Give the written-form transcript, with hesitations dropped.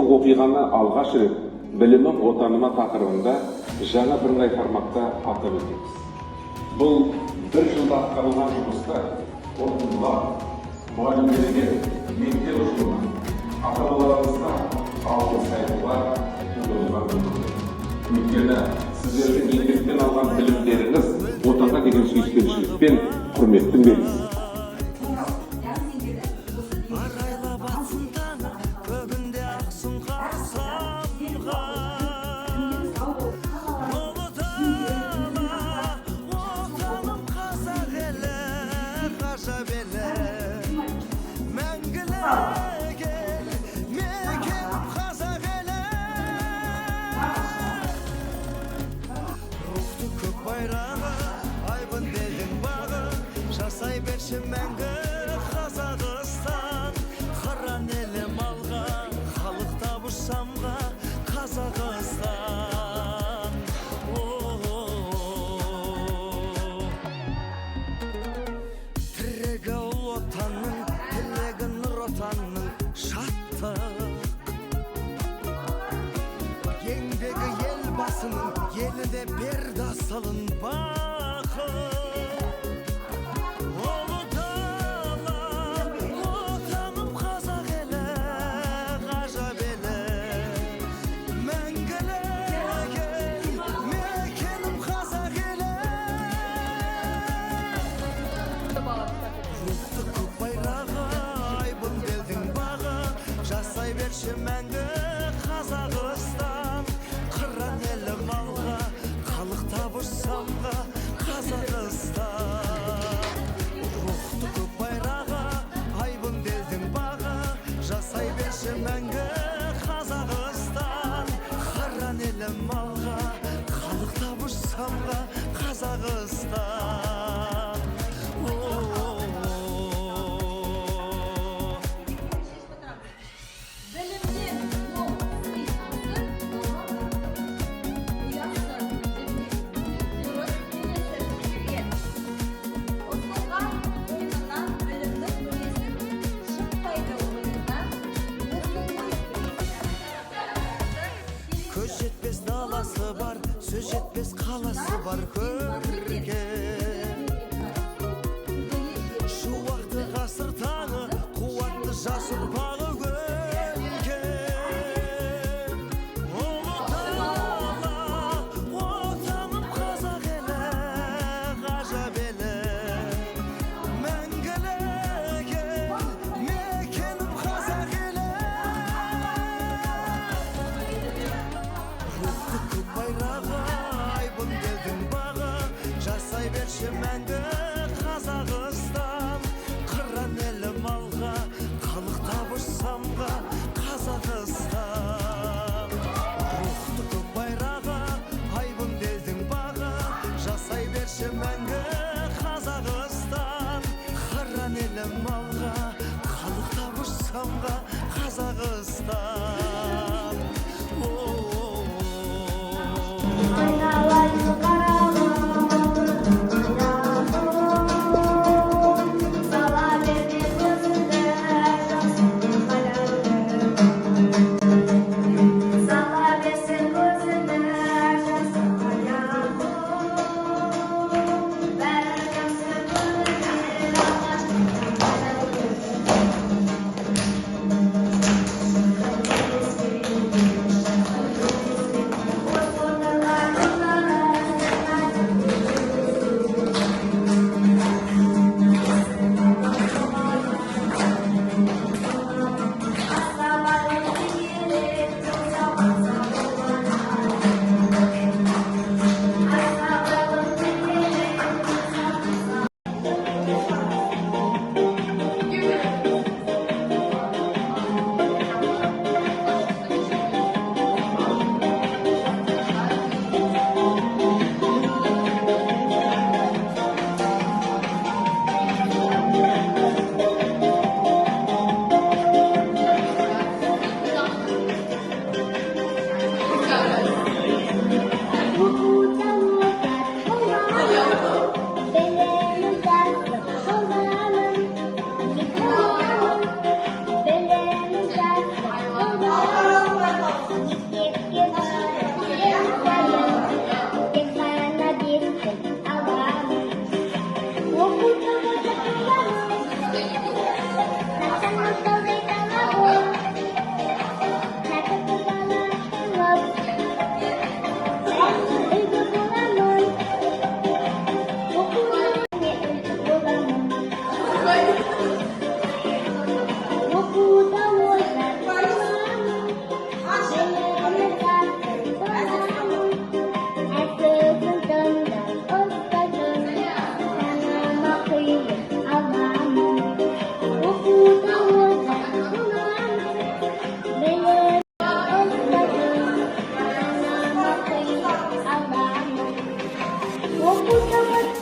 сол оқиғаны алғаш рет білімім отаныма тақырыбында жаңа бірыңғай форматта атап өтеміз. Бұл бір жылда атқарылған жұмыста оқушылар, мұғалімдерге, мектеп ұжымына, ата-аналарымызға алғыс айтулар туындаған. Өйткені сіздердің еңбектен алған білімдеріңіз отанға деген сүйіспеншілікпен құрметтің белгісі. Мәңгі Қазақстан, қыран елім алға, халық табыш самға, Қазақстан. Тірегі ұл отанның, тілегі нұр отанның, шаттық. Еңбегі ел басының, еліне берді асылын бақыт. Мәңгі Қазақстан, қыран елім алға, халық табыш самға, Қазақстан. Рухты көк байраға, айбын белдің бағы, жасай берші мәңгі Қазақстан, қыран елім алға, халық табыш самға, Қазақстан. Көз жетпес даласы бар, сөз жетпес қаласы бар көрге. Шуақты ғасыр таңы, қуатты жас ұрпағы көлге. Ұлы дала, отаным қазақ елі, ғажап елі. Мәңгілік ел, мекенім қазақ елі. Байрағы, айбын белдің бағы, жасай берші мәңгі Қазақстан, қыран елім алға, халық табыш самға, Қазақстан. Рухты көк байрағы, айбын белдің бағы, жасай берші мәңгі Қазақстан, қыран елім алға, халық табыш самға, Қазақстан. Utamat